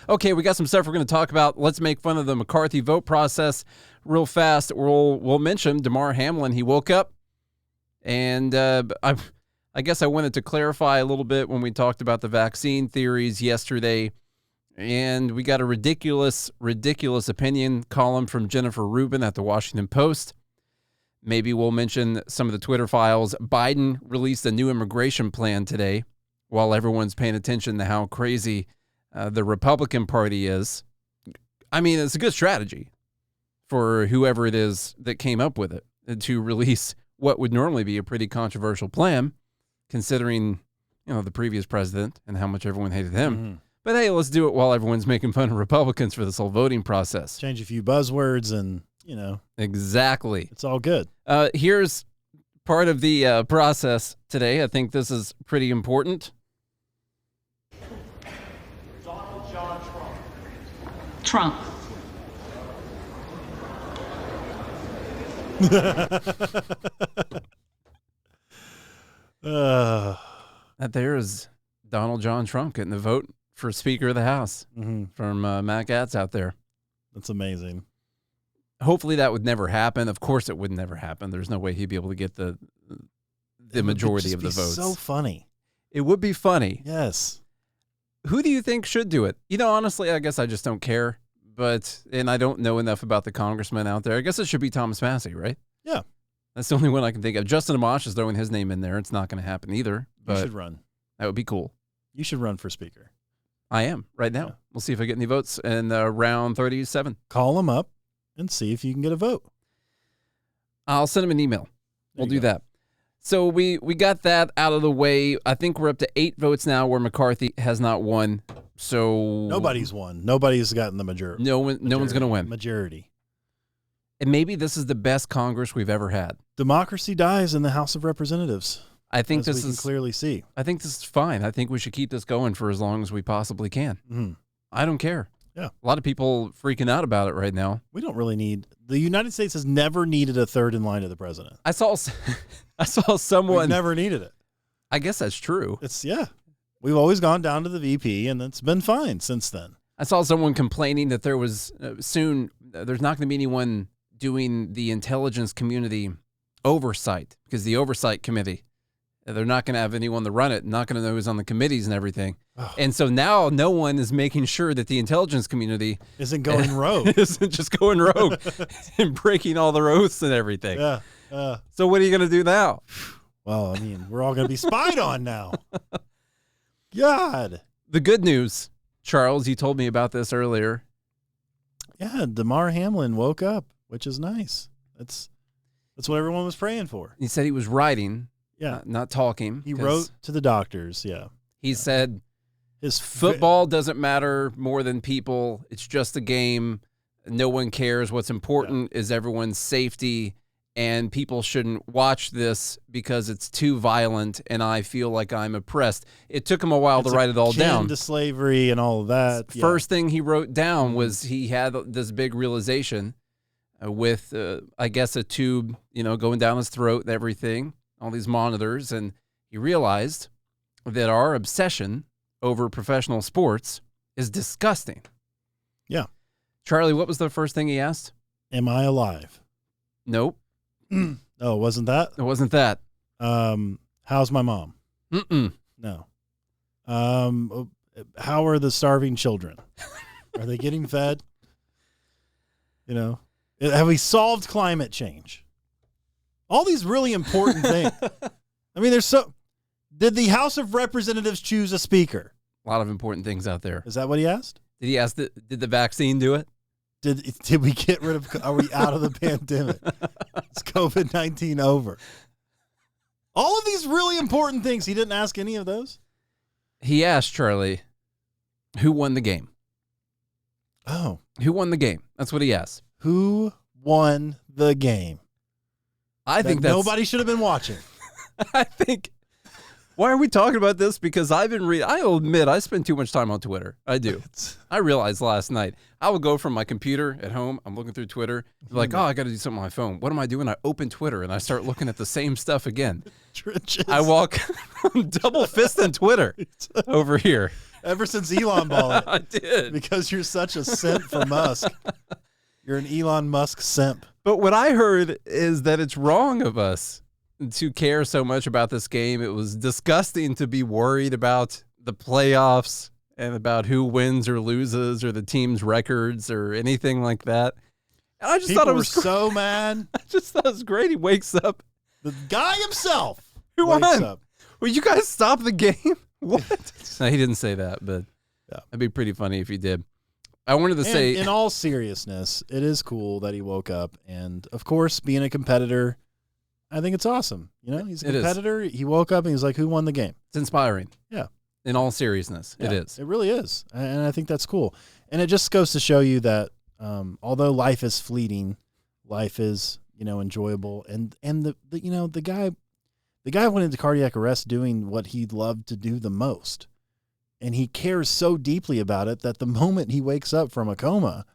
Okay, we got some stuff we're going to talk about. Let's make fun of the McCarthy vote process real fast. We'll mention Damar Hamlin. He woke up, and I guess I wanted to clarify a little bit when we talked about the vaccine theories yesterday, and we got a ridiculous opinion column from Jennifer Rubin at the Washington Post. Maybe we'll mention some of the Twitter files. Biden released a new immigration plan today while everyone's paying attention to how crazy the Republican Party is. I mean, it's a good strategy for whoever it is that came up with it to release what would normally be a pretty controversial plan, considering, the previous president and how much everyone hated him. Mm-hmm. But hey, let's do it while everyone's making fun of Republicans for this whole voting process. Change a few buzzwords and, Exactly. It's all good. Here's part of the process today. I think this is pretty important. Donald John Trump. Trump. There is Donald John Trump getting the vote for Speaker of the House from Matt Gatz out there. That's amazing. Hopefully that would never happen. Of course it would never happen. There's no way he'd be able to get the majority of the votes. So funny. It would be funny. Yes. Who do you think should do it? Honestly, I guess I just don't care. And I don't know enough about the congressmen out there. I guess it should be Thomas Massey, right? Yeah. That's the only one I can think of. Justin Amash is throwing his name in there. It's not going to happen either. But you should run. That would be cool. You should run for Speaker. I am right now. Yeah. We'll see if I get any votes in round 37. Call him up and see if you can get a vote. I'll send him an email. We'll do that. So we got that out of the way. I think we're up to 8 votes now where McCarthy has not won. So nobody's won. Nobody's gotten the majority. No one's going to win. Majority. And maybe this is the best Congress we've ever had. Democracy dies in the House of Representatives. I think this is clearly see. I think this is fine. I think we should keep this going for as long as we possibly can. Mm-hmm. I don't care. Yeah. A lot of people freaking out about it right now. We don't really need the United States has never needed a third in line to the president. I saw someone. We've never needed it. I guess that's true. We've always gone down to the VP, and it's been fine since then. I saw someone complaining that there was soon there's not going to be anyone doing the intelligence community oversight because the oversight committee. They're not going to have anyone to run it, not going to know who's on the committees and everything. Oh. And so now no one is making sure that the intelligence community isn't going rogue. Isn't just going rogue and breaking all their oaths and everything. Yeah. So what are you going to do now? Well, I mean, we're all going to be spied on now. God. The good news, Charles, you told me about this earlier. Yeah, Damar Hamlin woke up, which is nice. That's what everyone was praying for. He said he was writing. Yeah. Not talking. He wrote to the doctors, yeah. He said his football doesn't matter more than people. It's just a game. No one cares. What's important is everyone's safety, and people shouldn't watch this because it's too violent, and I feel like I'm oppressed. It took him a while to write it all down. To slavery and all of that. First thing he wrote down was he had this big realization with, I guess, a tube, going down his throat and everything. All these monitors, and he realized that our obsession over professional sports is disgusting. Yeah. Charlie, what was the first thing he asked? Am I alive? Nope. Oh, wasn't that? It wasn't that. How's my mom? Mm-mm. No. How are the starving children? Are they getting fed? Have we solved climate change? All these really important things. I mean, did the House of Representatives choose a speaker? A lot of important things out there. Is that what he asked? Did he ask, did the vaccine do it? Did we get rid of, are we out of the pandemic? Is COVID-19 over? All of these really important things. He didn't ask any of those? He asked, Charlie, who won the game? Oh. Who won the game? That's what he asked. Who won the game? I think nobody should have been watching. I think. Why are we talking about this? Because I've been reading. I'll admit I spend too much time on Twitter. I do. I realized last night I would go from my computer at home. I'm looking through Twitter. Like, I got to do something on my phone. What am I doing? I open Twitter and I start looking at the same stuff again. Trenches. I walk double fisting Twitter over here. Ever since Elon bought it. I did. Because you're such a simp for Musk. You're an Elon Musk simp. But what I heard is that it's wrong of us to care so much about this game. It was disgusting to be worried about the playoffs and about who wins or loses or the team's records or anything like that. And I just People thought it was were so mad. I just thought it was great. He wakes up. The guy himself Who wakes won? up. Will you guys stop the game? What? No, he didn't say that, but Yeah. it'd be pretty funny if he did. I wanted to say, in all seriousness, it is cool that he woke up. And, of course, being a competitor, I think it's awesome. You know, he's a It is. competitor. He woke up and he's like, who won the game? it's inspiring. Yeah. In all seriousness, it Yeah, is. It really is. And I think that's cool. And it just goes to show you that although life is fleeting, life is, enjoyable. And the guy went into cardiac arrest doing what he loved to do the most. And he cares so deeply about it that the moment he wakes up from a coma,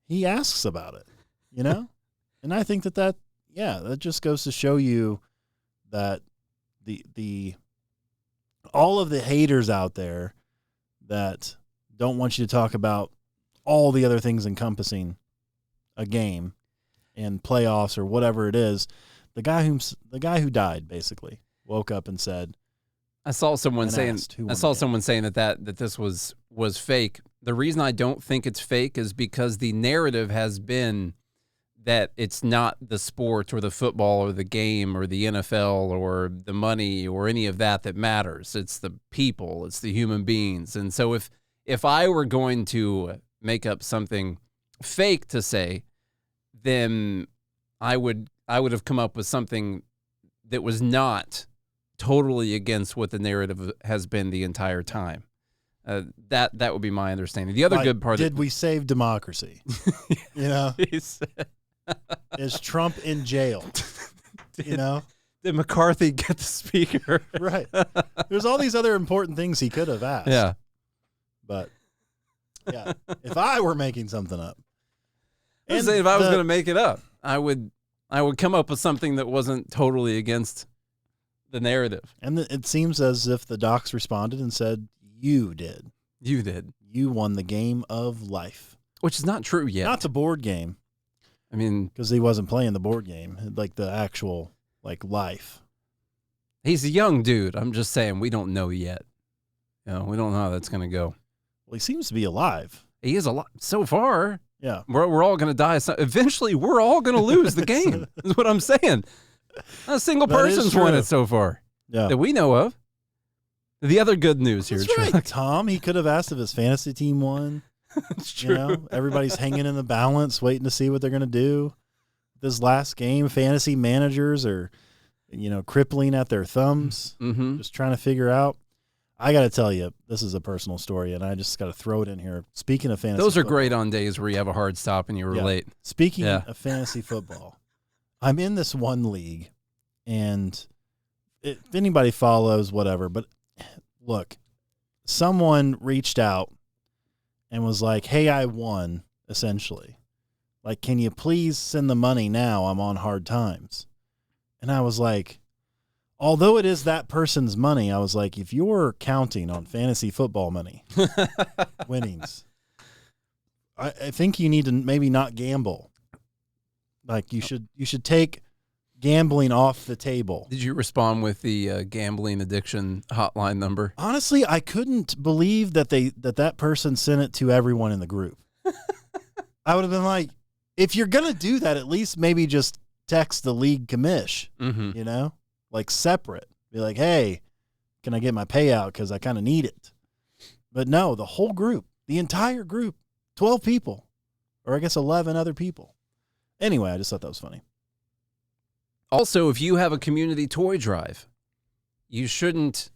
he asks about it, And I think that just goes to show you that the all of the haters out there that don't want you to talk about all the other things encompassing a game and playoffs or whatever it is, the guy who died basically woke up and said, I saw someone and saying asked who won I the saw game. someone saying that this was fake. The reason I don't think it's fake is because the narrative has been that it's not the sport or the football or the game or the NFL or the money or any of that matters. It's the people, it's the human beings. And so if I were going to make up something fake to say, then I would have come up with something that was not totally against what the narrative has been the entire time. That would be my understanding. The other Like, good part did we save democracy? Is Trump in jail? Did McCarthy get the speaker? Right. There's all these other important things he could have asked. Yeah. But yeah, if I were making something up, I'm saying if I was going to make it up, I would come up with something that wasn't totally against the narrative. and it seems as if the docs responded and said, "You did. You did, You won the game of life." which is not true yet. Not the board game, I mean, because he wasn't playing the board game, like the actual life. he's a young dude. I'm just saying we don't know yet. We don't know how that's going to go. Well, he seems to be alive. He is a lot so far. Yeah. We're all going to die. So eventually, we're all going to lose the game. Is what I'm saying. Not a single That is person's won true. it so far Yeah. that we know of. The other good news here, That's right, Chuck. Tom. He could have asked if his fantasy team won. It's true. Everybody's hanging in the balance, waiting to see what they're going to do. This last game, fantasy managers are, crippling at their thumbs, Mm-hmm. just trying to figure out. I got to tell you, this is a personal story, and I just got to throw it in here. Speaking of fantasy Those are football, great on days where you have a hard stop and you were Yeah. late. Speaking Yeah. of fantasy football, I'm in this one league, and if anybody follows, whatever, but look, someone reached out and was like, "Hey, I won," essentially. Like, can you please send the money now? I'm on hard times. And I was like, although it is that person's money, I was like, if you're counting on fantasy football money, winnings, I think you need to maybe not gamble. Like you should take gambling off the table. Did you respond with the gambling addiction hotline number? Honestly, I couldn't believe that person sent it to everyone in the group. I would have been like, if you're gonna do that, at least maybe just text the league commish. Mm-hmm. Like separate. Be like, hey, can I get my payout because I kind of need it? But no, the whole group, the entire group, 12 people, or I guess 11 other people. Anyway, I just thought that was funny. Also, if you have a community toy drive, you shouldn't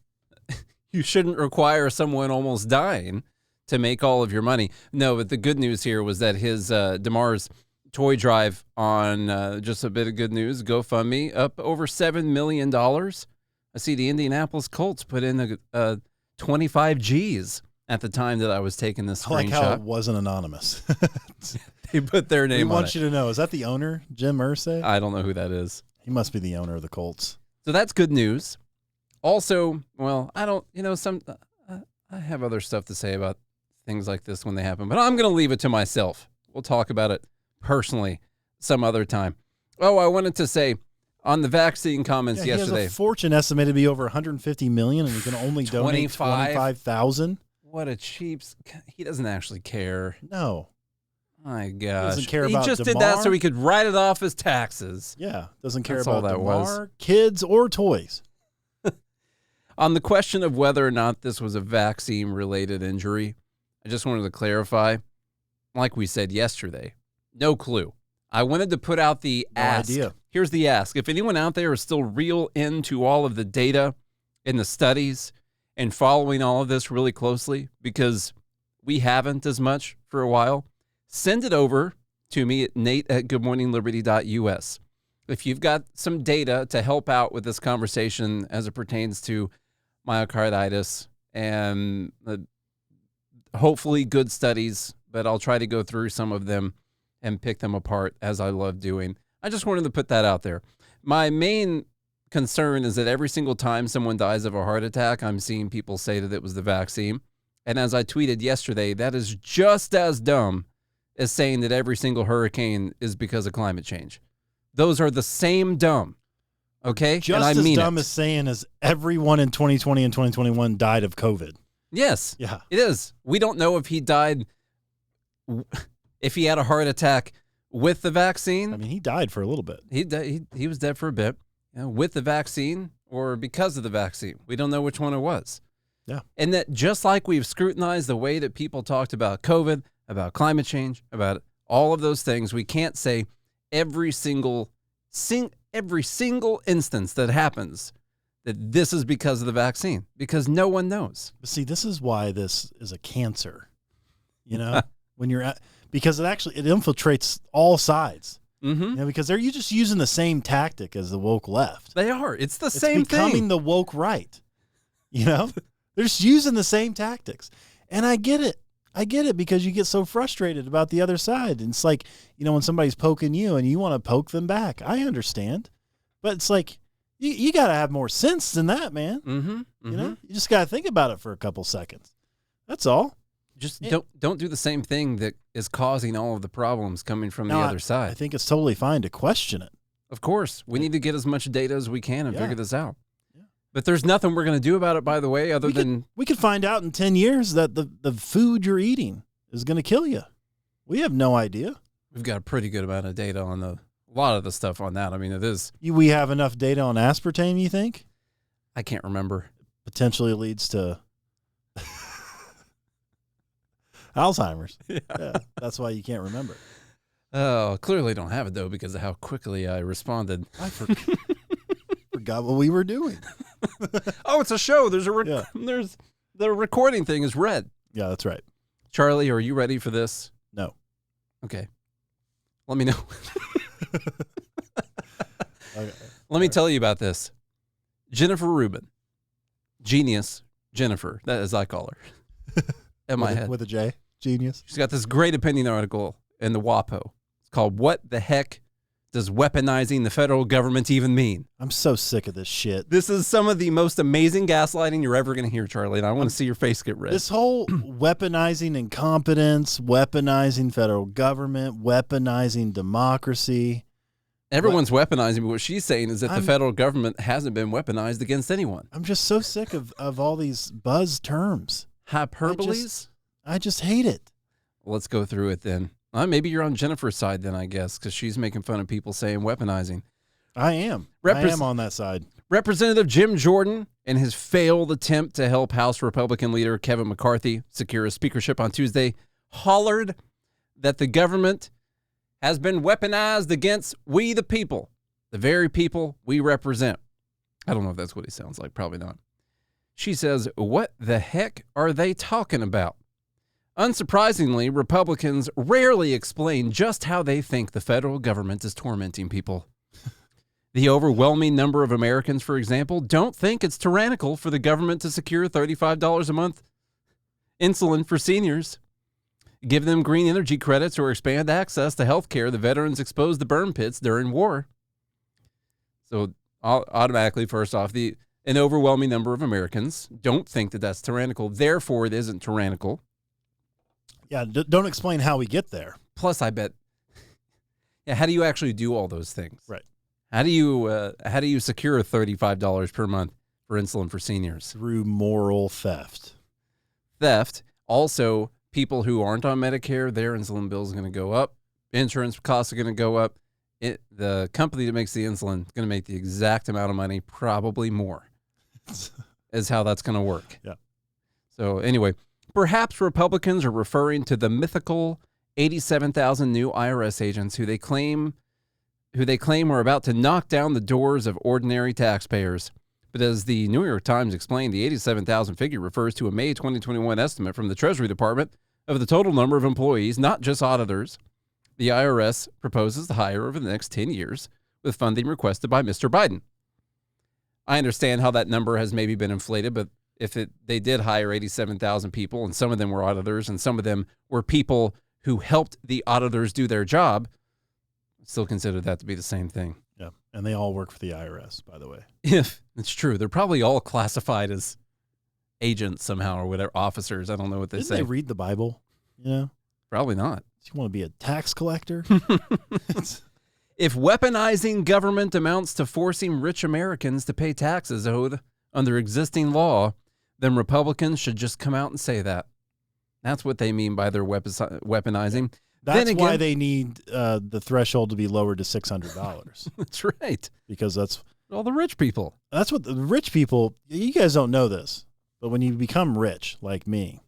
require someone almost dying to make all of your money. No, but the good news here was that his Damar's toy drive on just a bit of good news, GoFundMe, up over $7 million. I see the Indianapolis Colts put in 25 G's at the time that I was taking this I like how it screenshot. wasn't anonymous. They put their We name on want it. you to know, is that the owner, Jim Irsay? I don't know who that is. He must be the owner of the Colts. So that's good news. Also, well, I I have other stuff to say about things like this when they happen, but I'm going to leave it to myself. We'll talk about it personally some other time. Oh, I wanted to say on the vaccine comments yesterday. He has a fortune estimated to be over 150 million, and he can only donate 25,000. What a he doesn't actually care. No. My gosh. He doesn't care about He just Damar. did that so he could write it off as taxes. Yeah. Doesn't care That's about all that Damar, was. kids, or toys. On the question of whether or not this was a vaccine-related injury, I just wanted to clarify, like we said yesterday, no clue. I wanted to put out the ask. Idea. Here's the ask. If anyone out there is still real into all of the data and the studies and following all of this really closely, because we haven't as much for a while, send it over to me at nate@goodmorningliberty.us. If you've got some data to help out with this conversation as it pertains to myocarditis and hopefully good studies, but I'll try to go through some of them and pick them apart as I love doing. I just wanted to put that out there. My main concern is that every single time someone dies of a heart attack, I'm seeing people say that it was the vaccine. And as I tweeted yesterday, that is just as dumb as saying that every single hurricane is because of climate change. Those are the same dumb. Okay? Just and I as mean dumb it. as saying as everyone in 2020 and 2021 died of COVID. Yes. Yeah. It is. We don't know if he died, if he had a heart attack with the vaccine. I mean, he died for a little bit. He was dead for a bit, with the vaccine or because of the vaccine. We don't know which one it was. Yeah. And that just like we've scrutinized the way that people talked about COVID, about climate change, about all of those things, we can't say every single instance that happens that this is because of the vaccine, because no one knows. But see, this is why this is a cancer. You know, when you're at, because it infiltrates all sides. Mm-hmm. You know, because they're just using the same tactic as the woke left. They are. It's the same becoming thing. the woke right. You know, they're just using the same tactics. And I get it. I get it because you get so frustrated about the other side. And it's like, you know, when somebody's poking you and you want to poke them back. I understand. But it's like, you got to have more sense than that, man. Mm-hmm. Mm-hmm. You know, you just got to think about it for a couple seconds. That's all. Just don't do the same thing that is causing all of the problems coming from the other side. I think it's totally fine to question it. Of course, we need to get as much data as we can and figure this out. Yeah. But there's nothing we're going to do about it, by the way, other than... We could find out in 10 years that the food you're eating is going to kill you. We have no idea. We've got a pretty good amount of data on a lot of the stuff on that. I mean, it is... We have enough data on aspartame, you think? I can't remember. Potentially leads to... Alzheimer's. Yeah, that's why you can't remember. Oh, clearly don't have it, though, because of how quickly I responded. I forgot what we were doing. Oh, it's a show. There's there's the recording thing is red. Yeah, that's right. Charlie, are you ready for this? No. Okay. Let me know. Okay. Let me tell you about this. Jennifer Rubin. Genius Jennifer, that as I call her. In my head. With a J. Genius. She's got this great opinion article in the WAPO. It's called What the Heck Does Weaponizing the Federal Government Even Mean? I'm so sick of this shit. This is some of the most amazing gaslighting you're ever going to hear, Charlie, and I want to see your face get red. This whole weaponizing incompetence, weaponizing federal government, weaponizing democracy. Everyone's weaponizing, but what she's saying is that the federal government hasn't been weaponized against anyone. I'm just so sick of all these buzz terms. Hyperboles? I just hate it. Well, let's go through it then. Maybe you're on Jennifer's side then, I guess, because she's making fun of people saying weaponizing. I am. I am on that side. Representative Jim Jordan, in his failed attempt to help House Republican leader Kevin McCarthy secure a speakership on Tuesday, hollered that the government has been weaponized against we the people, the very people we represent. I don't know if that's what he sounds like. Probably not. She says, what the heck are they talking about? Unsurprisingly, Republicans rarely explain just how they think the federal government is tormenting people. The overwhelming number of Americans, for example, don't think it's tyrannical for the government to secure $35 a month insulin for seniors, give them green energy credits, or expand access to health care the veterans exposed to burn pits during war. So automatically, first off, an overwhelming number of Americans don't think that that's tyrannical. Therefore, it isn't tyrannical. Yeah, don't explain how we get there. Plus, I bet, yeah, how do you actually do all those things? Right. How do you secure $35 per month for insulin for seniors? Through moral theft. Theft. Also, people who aren't on Medicare, their insulin bills are going to go up. Insurance costs are going to go up. The company that makes the insulin is going to make the exact amount of money, probably more, is how that's going to work. Yeah. So anyway, perhaps Republicans are referring to the mythical 87,000 new IRS agents who they claim are about to knock down the doors of ordinary taxpayers. But as the New York Times explained, the 87,000 figure refers to a May 2021 estimate from the Treasury Department of the total number of employees, not just auditors, the IRS proposes to hire over the next 10 years with funding requested by Mr. Biden. I understand how that number has maybe been inflated, but if they did hire 87,000 people, and some of them were auditors and some of them were people who helped the auditors do their job, I still consider that to be the same thing. Yeah, and they all work for the IRS, by the way. If it's true, they're probably all classified as agents somehow or whatever, officers. I don't know what they Didn't say. they read the Bible? You know? Probably not. You want to be a tax collector? If weaponizing government amounts to forcing rich Americans to pay taxes owed under existing law, then Republicans should just come out and say that. That's what they mean by their weaponizing. That's why they need the threshold to be lowered to $600. That's right. Because that's all the rich people. That's what the rich people, you guys don't know this, but when you become rich, like me,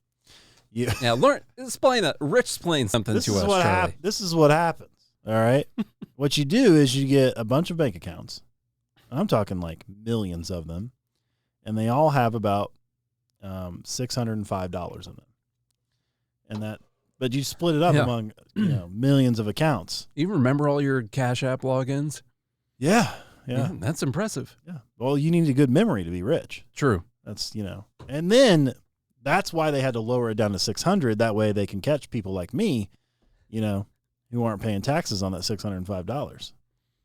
now explain something to us, Charlie. This is what happens. All right. What you do is you get a bunch of bank accounts. I'm talking like millions of them, and they all have about $605 in them. But you split it up among millions of accounts. You remember all your Cash App logins? Yeah. That's impressive. Yeah. Well, you need a good memory to be rich. True. That's and then that's why they had to lower it down to 600. That way they can catch people like me, who aren't paying taxes on that $605.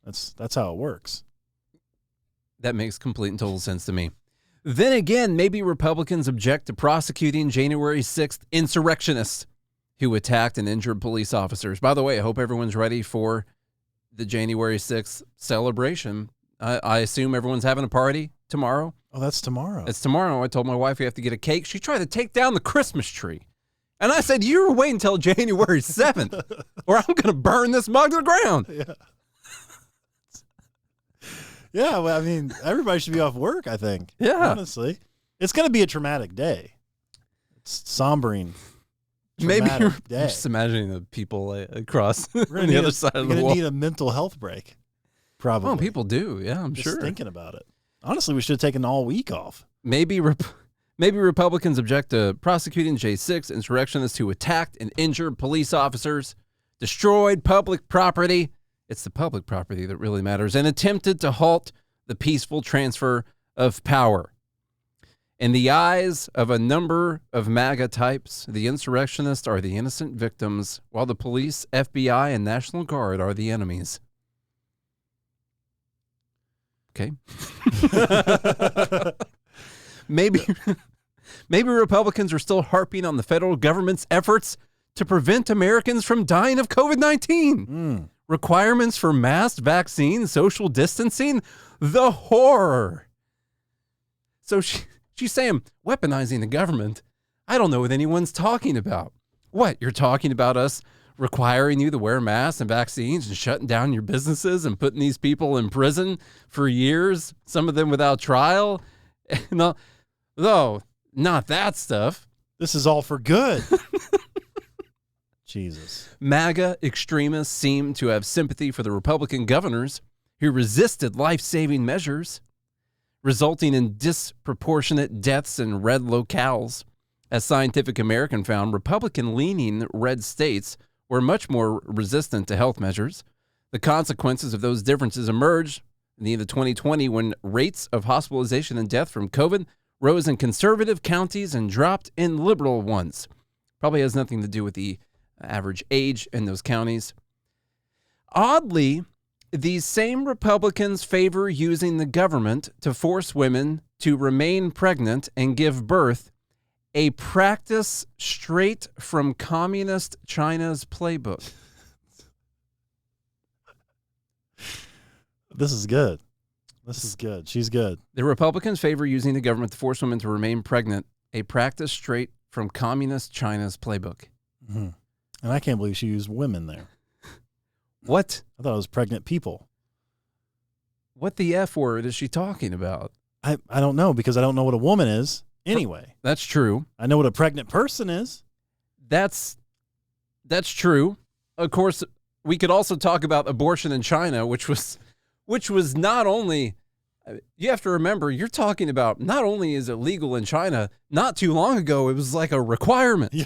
That's how it works. That makes complete and total sense to me. Then again, maybe Republicans object to prosecuting January 6th insurrectionists who attacked and injured police officers. By the way, I hope everyone's ready for the January 6th celebration. I assume everyone's having a party tomorrow. Oh, that's tomorrow. It's tomorrow. I told my wife we have to get a cake. She tried to take down the Christmas tree. And I said, you're waiting until January 7th or I'm going to burn this mug to the ground. Yeah. Yeah, well, I mean, everybody should be off work, I think. Yeah. Honestly. It's going to be a traumatic day. It's sombering. Maybe you're day. just imagining the people across on We're the other side of the We're wall. going to need a mental health break. Probably. Oh, people do. Yeah, I'm just sure. Thinking about it. Honestly, we should have taken all week off. Maybe Republicans object to prosecuting J6 insurrectionists who attacked and injured police officers, destroyed public property. It's the public property that really matters, and attempted to halt the peaceful transfer of power. In the eyes of a number of MAGA types, the insurrectionists are the innocent victims, while the police, FBI, and National Guard are the enemies. Okay. Maybe Republicans are still harping on the federal government's efforts to prevent Americans from dying of COVID-19. Requirements for mass vaccines, social distancing, the horror. So she's saying, weaponizing the government. I don't know what anyone's talking about. What, you're talking about us requiring you to wear masks and vaccines and shutting down your businesses and putting these people in prison for years, some of them without trial? No, not that stuff. This is all for good. Jesus. MAGA extremists seem to have sympathy for the Republican governors who resisted life-saving measures, resulting in disproportionate deaths in red locales. As Scientific American found, Republican-leaning red states were much more resistant to health measures. The consequences of those differences emerged in the end of 2020 when rates of hospitalization and death from COVID rose in conservative counties and dropped in liberal ones. Probably has nothing to do with the average age in those counties. Oddly, These same Republicans favor using the government to force women to remain pregnant and give birth, a practice straight from communist China's playbook. This is good. This is good. She's good. The Republicans favor using the government to force women to remain pregnant, a practice straight from communist China's playbook. Mm-hmm. And I can't believe she used women there. What? I thought it was pregnant people. What the F word is she talking about? I don't know, because I don't know what a woman is anyway. That's true. I know what a pregnant person is. That's true. Of course, we could also talk about abortion in China, which was not only, you have to remember, you're talking about not only is it legal in China, not too long ago, it was like a requirement. Yeah.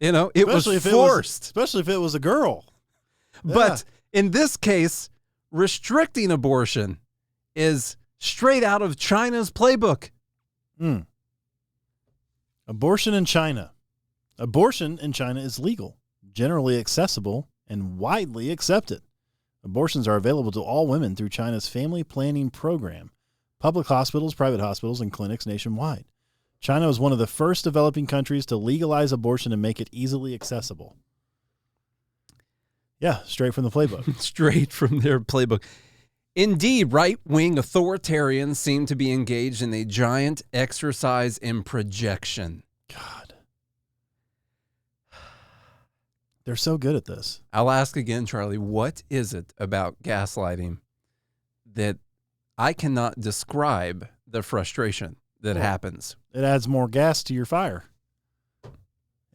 You know, it was forced. Especially if it was a girl. But in this case, restricting abortion is straight out of China's playbook. Abortion in China. Abortion in China is legal, generally accessible, and widely accepted. Abortions are available to all women through China's family planning program, public hospitals, private hospitals, and clinics nationwide. China was one of the first developing countries to legalize abortion and make it easily accessible. Yeah, straight from the playbook. Straight from their playbook. Indeed, right-wing authoritarians seem to be engaged in a giant exercise in projection. God. They're so good at this. I'll ask again, Charlie, what is it about gaslighting that I cannot describe the frustration that happens? It adds more gas to your fire.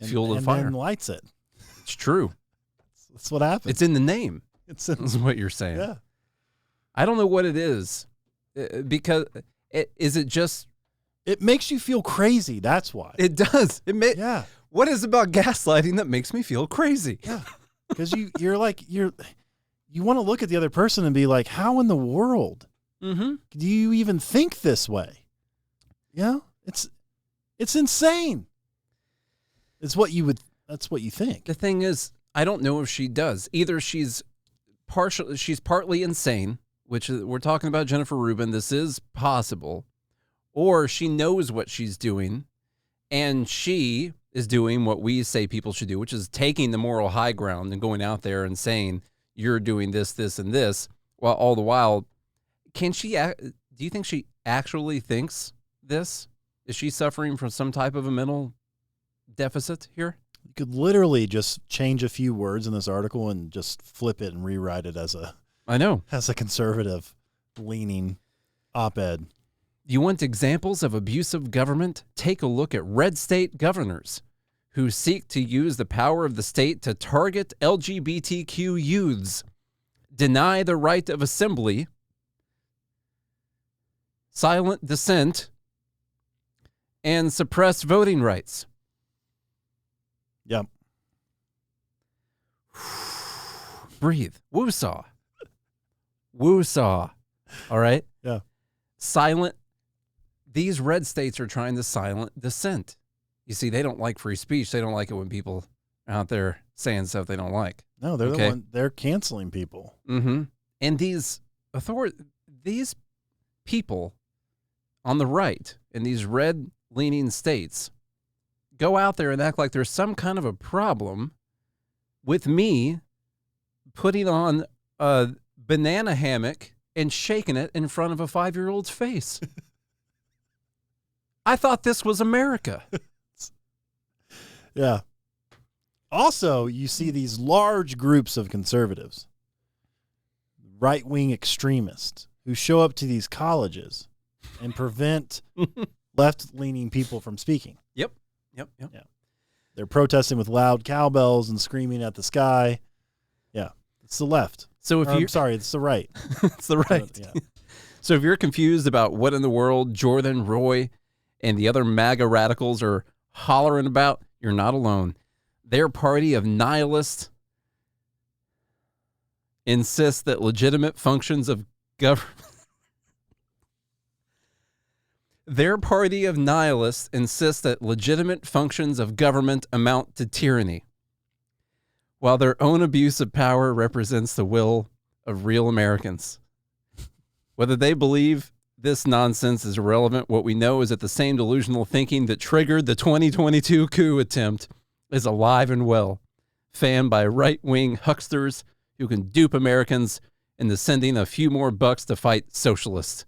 Fuel the fire. And lights it. It's true. That's what happens. It's in the name. That's what you're saying. Yeah. I don't know what it is, because is it just? It makes you feel crazy. That's why. It does. Yeah. What is about gaslighting that makes me feel crazy? Yeah. Because you want to look at the other person and be like, how in the world do you even think this way? Yeah. It's insane. That's what you think. The thing is, I don't know if she does. Either she's partly insane, which we're talking about Jennifer Rubin. This is possible. Or she knows what she's doing, and she is doing what we say people should do, which is taking the moral high ground and going out there and saying, you're doing this, this, and this, while all the while, do you think she actually thinks this? Is she suffering from some type of a mental deficit here? You could literally just change a few words in this article and just flip it and rewrite it as a conservative leaning op-ed. You want examples of abusive government? Take a look at red state governors who seek to use the power of the state to target LGBTQ youths, deny the right of assembly, silent dissent, and suppress voting rights. Yep. Breathe. Woo-saw. Woo-saw. All right? Yeah. These red states are trying to silent dissent. You see, they don't like free speech. They don't like it when people are out there saying stuff they don't like. No, they're canceling people. Mm-hmm. And these people on the right in these red-leaning states go out there and act like there's some kind of a problem with me putting on a banana hammock and shaking it in front of a 5-year-old's face. I thought this was America. Yeah. Also, you see these large groups of conservatives, right-wing extremists, who show up to these colleges and prevent left-leaning people from speaking. Yep. Yeah. They're protesting with loud cowbells and screaming at the sky. Yeah. It's the left. So I'm sorry, it's the right. It's the right. Yeah. So if you're confused about what in the world Jordan, Roy, and the other MAGA radicals are hollering about, you're not alone. Their party of nihilists insists that legitimate functions of government. Their party of nihilists insists that legitimate functions of government amount to tyranny, while their own abuse of power represents the will of real Americans. Whether they believe this nonsense is irrelevant, what we know is that the same delusional thinking that triggered the 2022 coup attempt is alive and well, fanned by right-wing hucksters who can dupe Americans into sending a few more bucks to fight socialists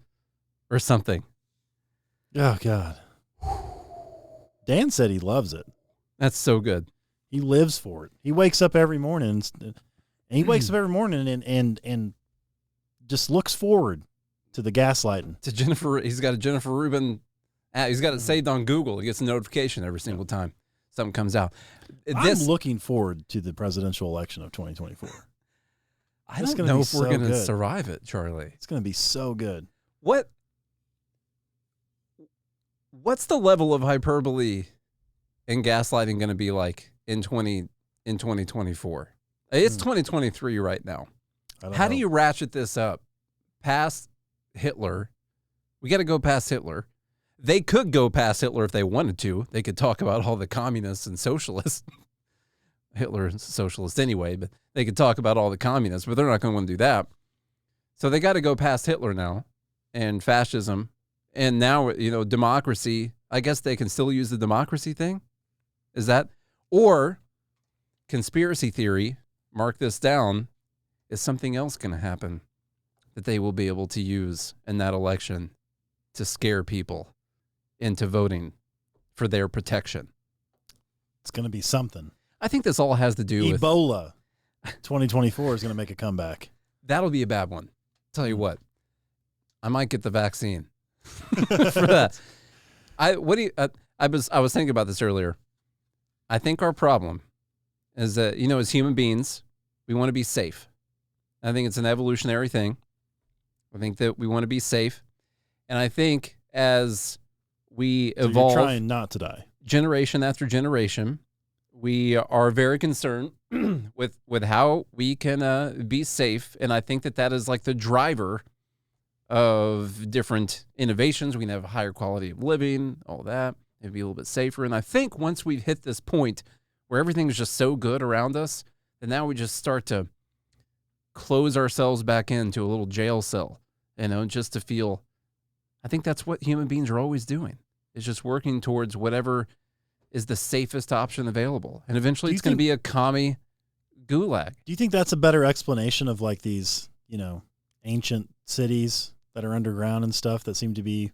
or something. Oh, God. Dan said he loves it. That's so good. He lives for it. He wakes up every morning and just looks forward to the gaslighting. To Jennifer, he's got a Jennifer Rubin. He's got it saved on Google. He gets a notification every single time something comes out. I'm looking forward to the presidential election of 2024. I don't know if we're going to survive it, Charlie. It's going to be so good. What's the level of hyperbole and gaslighting going to be like in 2024? It's 2023 right now. How do you ratchet this up past Hitler? We got to go past Hitler. They could go past Hitler if they wanted to. They could talk about all the communists and socialists. Hitler is a socialist anyway, but they could talk about all the communists, but they're not going to want to do that. So they got to go past Hitler now and fascism. And now, democracy. I guess they can still use the democracy thing. Is that? Or conspiracy theory, mark this down, is something else going to happen that they will be able to use in that election to scare people into voting for their protection. It's going to be something. I think this all has to do with Ebola. 2024 is going to make a comeback. That'll be a bad one. Tell you what, I might get the vaccine for that. I was thinking about this earlier. I think our problem is that, as human beings, we want to be safe. I think it's an evolutionary thing. I think that we want to be safe. And I think as we evolve, you're trying not to die. Generation after generation, we are very concerned with how we can be safe. And I think that is like the driver of different innovations. We can have a higher quality of living, all that. It'd be a little bit safer. And I think once we've hit this point where everything's just so good around us, then now we just start to close ourselves back into a little jail cell, just to feel. I think that's what human beings are always doing. It's just working towards whatever is the safest option available. And eventually it's going to be a commie gulag. Do you think that's a better explanation of like these, ancient cities that are underground and stuff that seem to be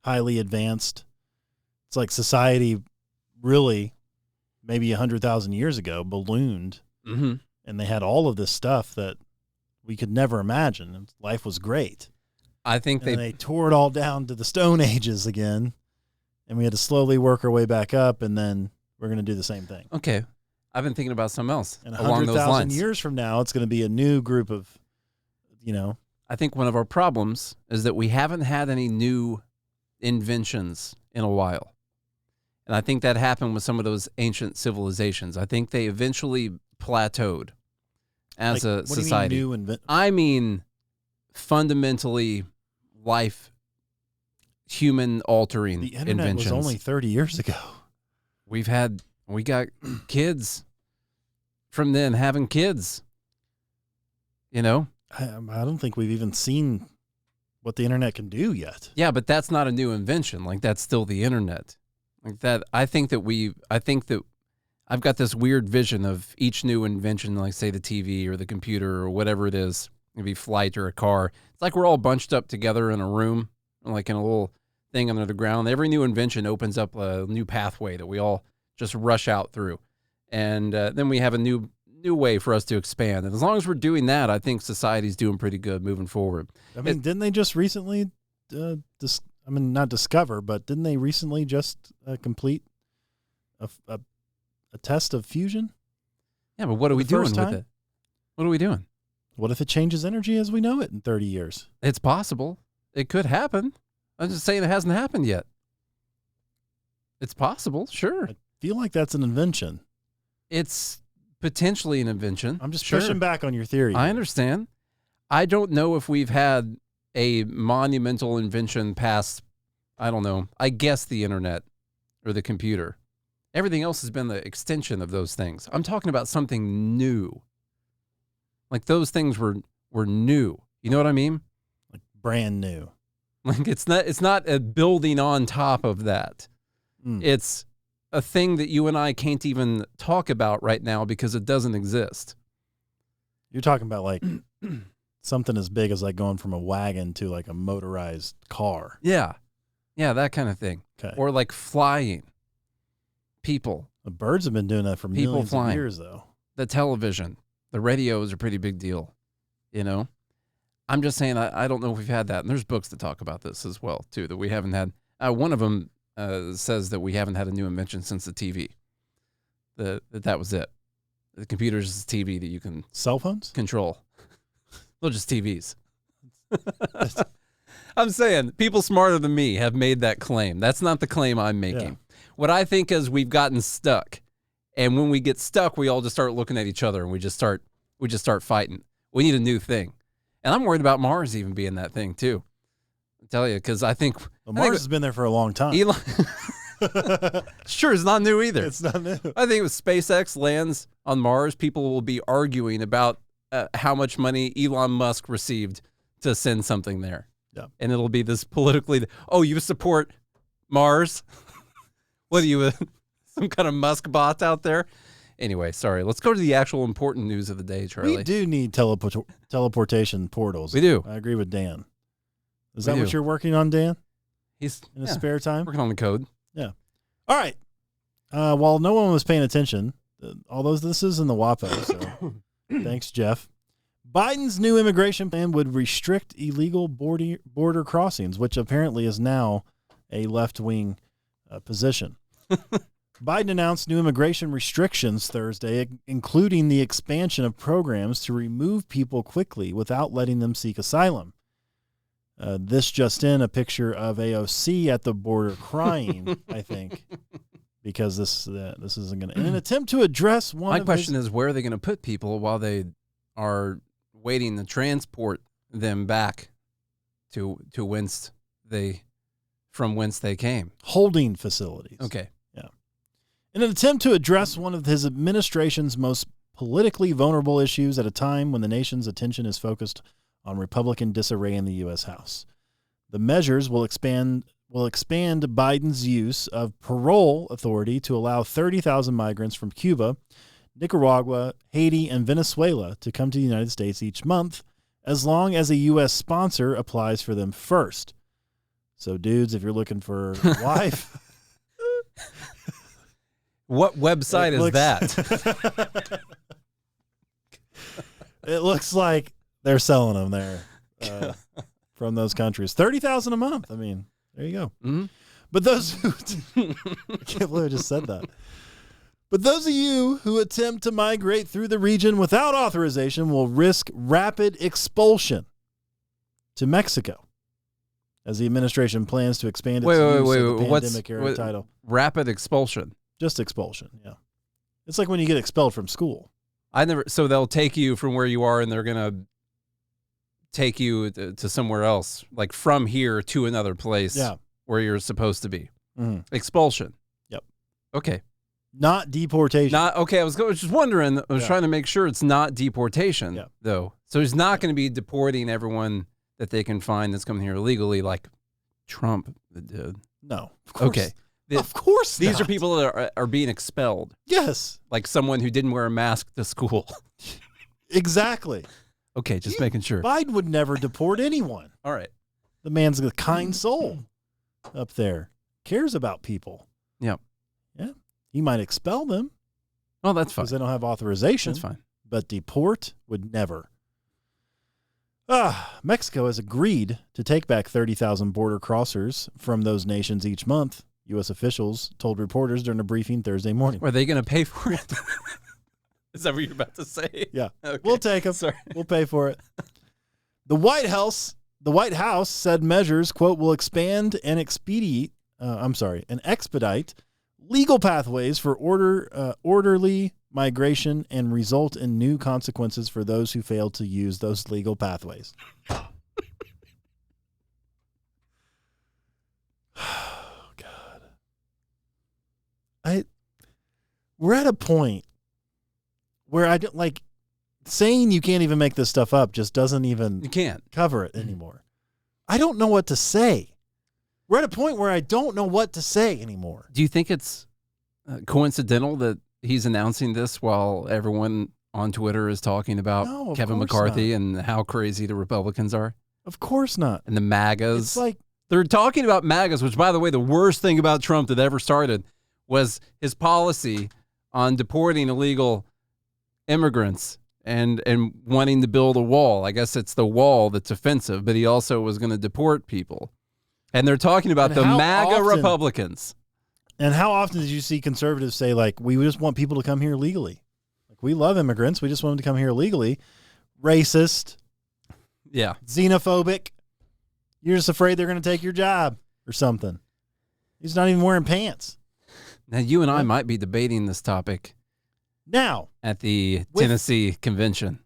highly advanced? It's like society really maybe 100,000 years ago ballooned, and they had all of this stuff that we could never imagine. Life was great. I think they tore it all down to the Stone Ages again, and we had to slowly work our way back up, and then we're going to do the same thing. Okay. I've been thinking about something else and along those lines. 100,000 years from now, it's going to be a new group of, I think one of our problems is that we haven't had any new inventions in a while. And I think that happened with some of those ancient civilizations. I think they eventually plateaued as a society. Do you mean new I mean fundamentally human-altering The internet inventions. was only 30 years ago. We got kids from then having kids. I don't think we've even seen what the internet can do yet. Yeah, but that's not a new invention. Like, that's still the internet. Like that, I think that I've got this weird vision of each new invention, like say the TV or the computer or whatever it is, maybe flight or a car. It's like we're all bunched up together in a room, like in a little thing under the ground. Every new invention opens up a new pathway that we all just rush out through. And then we have a new way for us to expand. And as long as we're doing that, I think society's doing pretty good moving forward. I mean, didn't they just recently, not discover, but didn't they recently just complete a test of fusion? Yeah, but what are we doing with it? What are we doing? What if it changes energy as we know it in 30 years? It's possible. It could happen. I'm just saying it hasn't happened yet. It's possible, sure. I feel like that's an invention. It's potentially an invention. I'm just pushing back on your theory. I understand. I don't know if we've had a monumental invention past, I don't know, I guess the internet or the computer. Everything else has been the extension of those things. I'm talking about something new. Like those things were were new. You know what I mean? Like brand new. Like it's not a building on top of that. It's a thing that you and I can't even talk about right now because it doesn't exist. You're talking about like something as big as like going from a wagon to like a motorized car. Yeah. Yeah, that kind of thing. Okay. Or like flying. People. The birds have been doing that for People millions flying. of years, though. The television. The radio is a pretty big deal. You know? I'm just saying, I don't know if we've had that. And there's books that talk about this as well, too, that we haven't had. One of them says that we haven't had a new invention since the TV. That was it. The computer's is TV that you can Cell phones? control. Well, just TVs. I'm saying people smarter than me have made that claim. That's not the claim I'm making. Yeah. What I think is we've gotten stuck. And when we get stuck, we all just start looking at each other and we just start fighting. We need a new thing. And I'm worried about Mars even being that thing too. I tell you, because I think Mars has been there for a long time. Elon sure, it's not new either. It's not new. I think if SpaceX lands on Mars, people will be arguing about how much money Elon Musk received to send something there. Yeah. And it'll be this politically, oh, you support Mars? What are you, some kind of Musk bot out there? Anyway, sorry. Let's go to the actual important news of the day, Charlie. We do need teleportation portals. We do. I agree with Dan. Is We that do. what you're working on, Dan, He's in his spare time? working on the code. Yeah. All right. While no one was paying attention, although this is in the WAPO, so thanks, Jeff. Biden's new immigration plan would restrict illegal border crossings, which apparently is now a left-wing position. Biden announced new immigration restrictions Thursday, including the expansion of programs to remove people quickly without letting them seek asylum. This just in, a picture of AOC at the border crying, I think, because this isn't going to. In an attempt to address My question is, where are they going to put people while they are waiting to transport them back to whence they came? holding facilities. Okay. In an attempt to address one of his administration's most politically vulnerable issues at a time when the nation's attention is focused on Republican disarray in the U.S. House. The measures will expand Biden's use of parole authority to allow 30,000 migrants from Cuba, Nicaragua, Haiti, and Venezuela to come to the United States each month, as long as a U.S. sponsor applies for them first. So, dudes, if you're looking for a wife... What website is that? It looks like they're selling them there from those countries. 30,000 a month. I mean, there you go. Mm-hmm. But those who I can't believe I just said that. But those of you who attempt to migrate through the region without authorization will risk rapid expulsion to Mexico, as the administration plans to expand its use of the pandemic era title. Rapid expulsion? Just expulsion, yeah. It's like when you get expelled from school. So they'll take you from where you are and they're going to take you to somewhere else, like from here to another place where you're supposed to be. Mm-hmm. Expulsion. Yep. Okay. Not deportation. Okay. I was just wondering, I was trying to make sure it's not deportation, though. So he's not going to be deporting everyone that they can find that's coming here illegally like Trump did. No. Of course. Okay. Of course These not. are people that are being expelled. Yes. Like someone who didn't wear a mask to school. Exactly. Okay, just making sure. Biden would never deport anyone. All right. The man's a kind soul up there. Cares about people. Yep. Yeah. He might expel them. Oh, that's fine. Because they don't have authorization. That's fine. But deport would never. Mexico has agreed to take back 30,000 border crossers from those nations each month, U.S. officials told reporters during a briefing Thursday morning. Are they going to pay for it? Is that what you're about to say? Yeah. Okay. We'll take them. Sorry. We'll pay for it. The White House said measures, quote, will expand and expedite legal pathways for orderly migration and result in new consequences for those who fail to use those legal pathways. Oh, God. We're at a point where I don't like saying you can't even make this stuff up just doesn't You even can't. cover it anymore. I don't know what to say. We're at a point where I don't know what to say anymore. Do you think it's coincidental that he's announcing this while everyone on Twitter is talking about No, of Kevin course McCarthy and how crazy the Republicans are Of course not. and the MAGAs? It's like, They're talking about MAGAs, which, by the way, the worst thing about Trump that ever started was his policy on deporting illegal immigrants and wanting to build a wall. I guess it's the wall that's offensive, but he also was going to deport people. And they're talking about And the how MAGA often- Republicans. and how often did you see conservatives say, like, we just want people to come here legally? Like, we love immigrants. We just want them to come here legally. Racist, Yeah. xenophobic. You're just afraid they're going to take your job or something. He's not even wearing pants. Now, you and I might be debating this topic Now, at the With- Tennessee convention.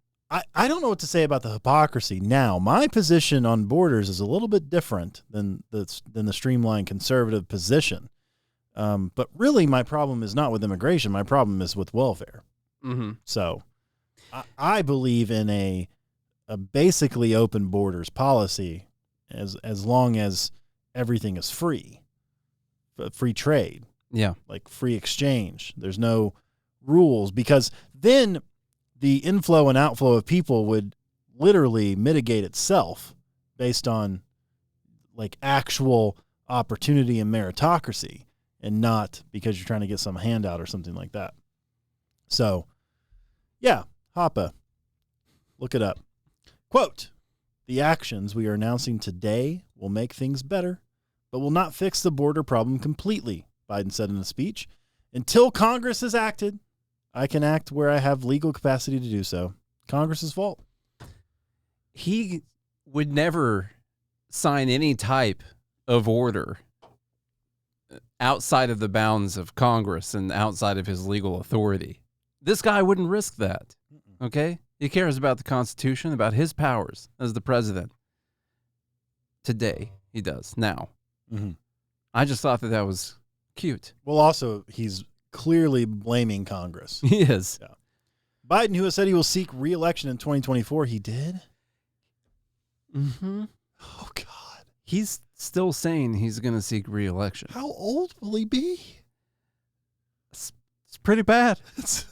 I don't know what to say about the hypocrisy. Now, my position on borders is a little bit different than the streamlined conservative position. But really, my problem is not with immigration. My problem is with welfare. Mm-hmm. So I believe in a basically open borders policy as long as everything is free. Free trade, Yeah. like free exchange. There's no rules, because then the inflow and outflow of people would literally mitigate itself based on like actual opportunity and meritocracy, and not because you're trying to get some handout or something like that. So, yeah, Hoppe, look it up. Quote, "The actions we are announcing today will make things better, but will not fix the border problem completely," Biden said in a speech. "Until Congress has acted, I can act where I have legal capacity to do so. Congress's fault." He would never sign any type of order outside of the bounds of Congress and outside of his legal authority. This guy wouldn't risk that. Okay? He cares about the Constitution, about his powers as the president. Today, he does. Now. Mm-hmm. I just thought that was cute. Well, also, he's clearly blaming Congress. He is. Biden, who has said he will seek re-election in 2024, he did? Mm-hmm. Oh, God. He's still saying he's going to seek re-election. How old will he be? It's pretty bad. It's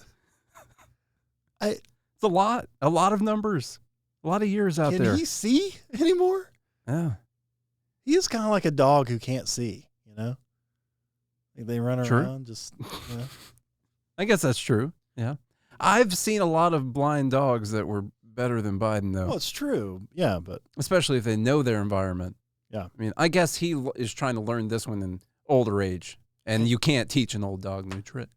It's a lot of numbers, a lot of years out Can there. he see anymore? Yeah. He is kind of like a dog who can't see, you know? Like they run True. around just, you know? I guess that's true. Yeah. I've seen a lot of blind dogs that were better than Biden, though, Well, it's true. Yeah, but especially if they know their environment. Yeah. I mean, I guess he is trying to learn this one in older age, and you can't teach an old dog new tricks.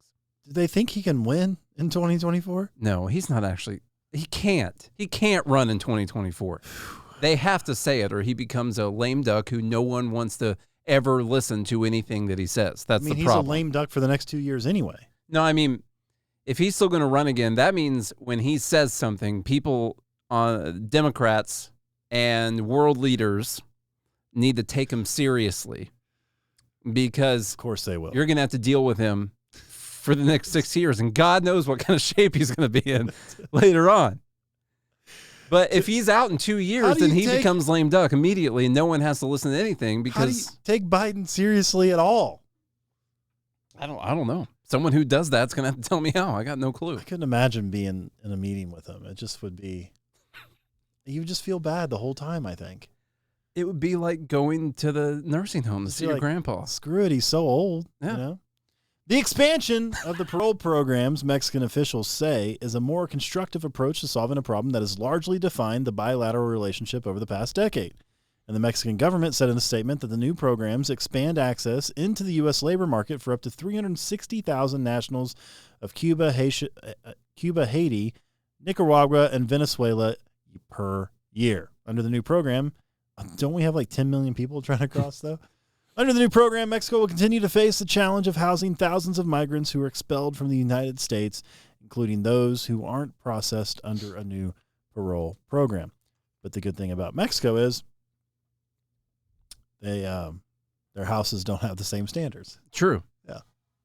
do they think he can win in 2024? No, he's not actually. He can't. He can't run in 2024. They have to say it, or he becomes a lame duck who no one wants to ever listen to anything that he says. That's the he's problem. a lame duck for the next 2 years anyway. No, I mean, if he's still going to run again, that means when he says something, people, Democrats and world leaders need to take him seriously, because Of course they will. you're going to have to deal with him for the next 6 years, and God knows what kind of shape he's going to be in later on. But if he's out in 2 years, do then you he take- becomes lame duck immediately, and no one has to listen to anything How do you because take Biden seriously at all? I don't know. Someone who does that's going to have to tell me how. I got no clue. I couldn't imagine being in a meeting with him. It just would be, you would just feel bad the whole time, I think. It would be like going to the nursing home to Just see be your like, grandpa. Screw it, he's so old. Yeah. You know? The expansion of the parole programs, Mexican officials say, is a more constructive approach to solving a problem that has largely defined the bilateral relationship over the past decade. And the Mexican government said in a statement that the new programs expand access into the U.S. labor market for up to 360,000 nationals of Cuba, Haiti, Nicaragua, and Venezuela per year. Under the new program, don't we have like 10 million people trying to cross, though? Under the new program, Mexico will continue to face the challenge of housing thousands of migrants who are expelled from the United States, including those who aren't processed under a new parole program. But the good thing about Mexico is their houses don't have the same standards. True. Yeah.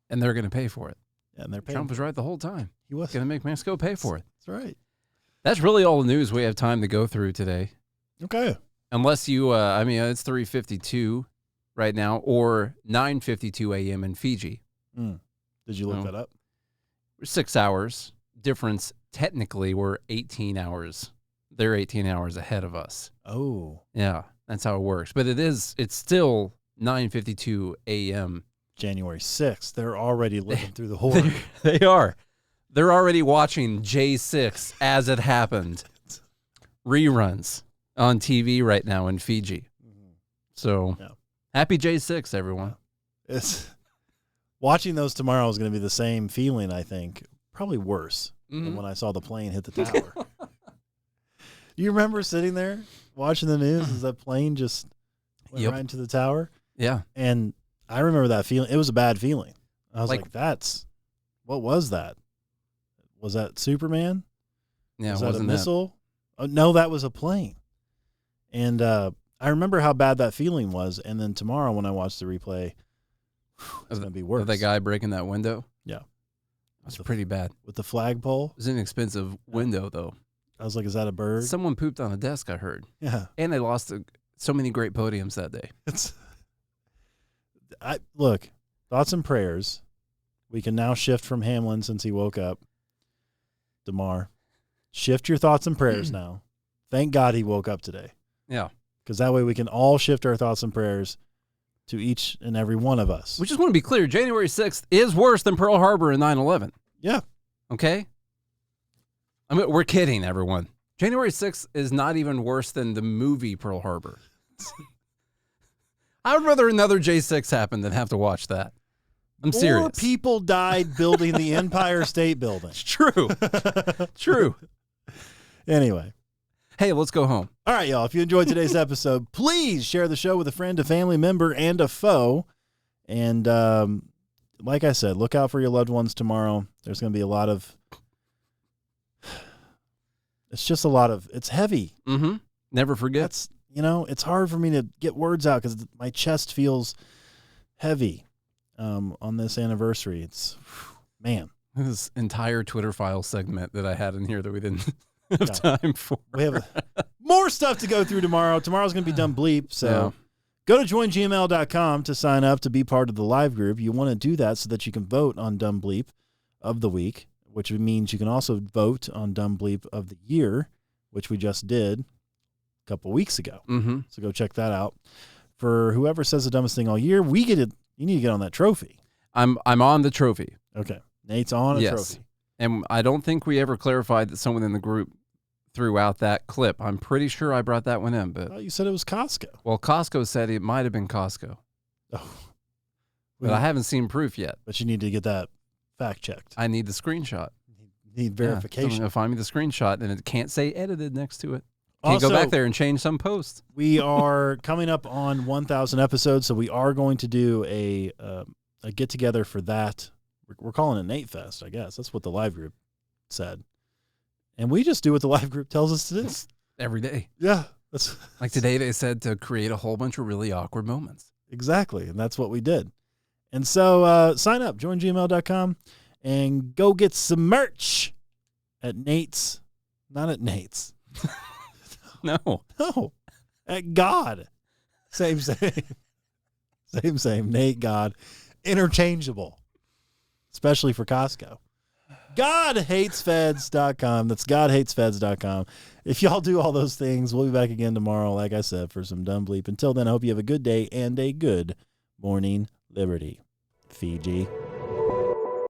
And they're going to pay for it. And they're paying. Trump was right the whole time. He was. Going to make Mexico pay for it. That's right. That's really all the news we have time to go through today. Okay. Unless you, I mean, it's 3:52 right now or 9:52 a.m. in Fiji. Did you look No. that up? 6 hours difference. Technically, we're 18 hours. They're 18 hours ahead of us. Oh, Yeah, that's how it works. But it's still 9:52 a.m. January 6th. They're already living through the horror. They are. They're already watching J6 as it happened. Reruns on TV right now in Fiji. So, Yeah. happy J6, everyone. It's watching those tomorrow is going to be the same feeling, I think. Probably worse than when I saw the plane hit the tower. You remember sitting there watching the news as that plane just went right into the tower? Yeah. And I remember that feeling. It was a bad feeling. I was Like- what was that? Was that Superman? Yeah, Was it that a wasn't missile? Oh, no, that was a plane. And I remember how bad that feeling was. And then tomorrow when I watch the replay, it's going to be worse. That guy breaking that window? Yeah. That's pretty bad. With the flagpole, It was an expensive window, though. I was like, is that a bird? Someone pooped on a desk, I heard. Yeah. And they lost so many great podiums that day. Look, thoughts and prayers. We can now shift from Hamlin since he woke up. Damar, shift your thoughts and prayers now. Thank God he woke up today. Yeah. Because that way we can all shift our thoughts and prayers to each and every one of us. We just want to be clear. January 6th is worse than Pearl Harbor and 9/11. Yeah. Okay? I mean, we're kidding, everyone. January 6th is not even worse than the movie Pearl Harbor. I would rather another J6 happen than have to watch that. I'm serious. More people died building the Empire State Building. It's true. True. Anyway. Hey, let's go home. All right, y'all. If you enjoyed today's episode, please share the show with a friend, a family member, and a foe. And like I said, look out for your loved ones tomorrow. There's going to be a lot of... It's heavy. Mm-hmm. Never forget. It's hard for me to get words out because my chest feels heavy on this anniversary. It's, man. This entire Twitter file segment that I had in here that we didn't have time for. We have more stuff to go through tomorrow. Tomorrow's going to be dumb bleep. So Yeah. go to joingml.com to sign up to be part of the live group. You want to do that so that you can vote on dumb bleep of the week, which means you can also vote on dumb bleep of the year, which we just did a couple weeks ago. Mm-hmm. So go check that out. For whoever says the dumbest thing all year, we get it. You need to get on that trophy. I'm on the trophy. Okay. Nate's on a trophy. And I don't think we ever clarified that someone in the group threw out that clip. I'm pretty sure I brought that one in, but Oh, you said it was Costco. well, Costco said it might have been Costco, Oh. but I haven't seen proof yet. But you need to get that fact checked. I need the screenshot. You need verification. Yeah, someone find me the screenshot, and it can't say edited next to it. Can't Also, go back there and change some post. We are coming up on 1,000 episodes, so we are going to do a get together for that. We're calling it Nate Fest, I guess. That's what the live group said, and we just do what the live group tells us to do. Every day. Yeah, that's Like today, they said to create a whole bunch of really awkward moments. exactly, and that's what we did. And so sign up, joingml.com, and go get some merch at Nate's. Not at Nate's. No. No, at God. Same. Nate, God. Interchangeable, especially for Costco. GodHatesFeds.com. That's GodHatesFeds.com. If y'all do all those things, we'll be back again tomorrow, like I said, for some dumb bleep. Until then, I hope you have a good day and a good morning, Liberty. Fiji.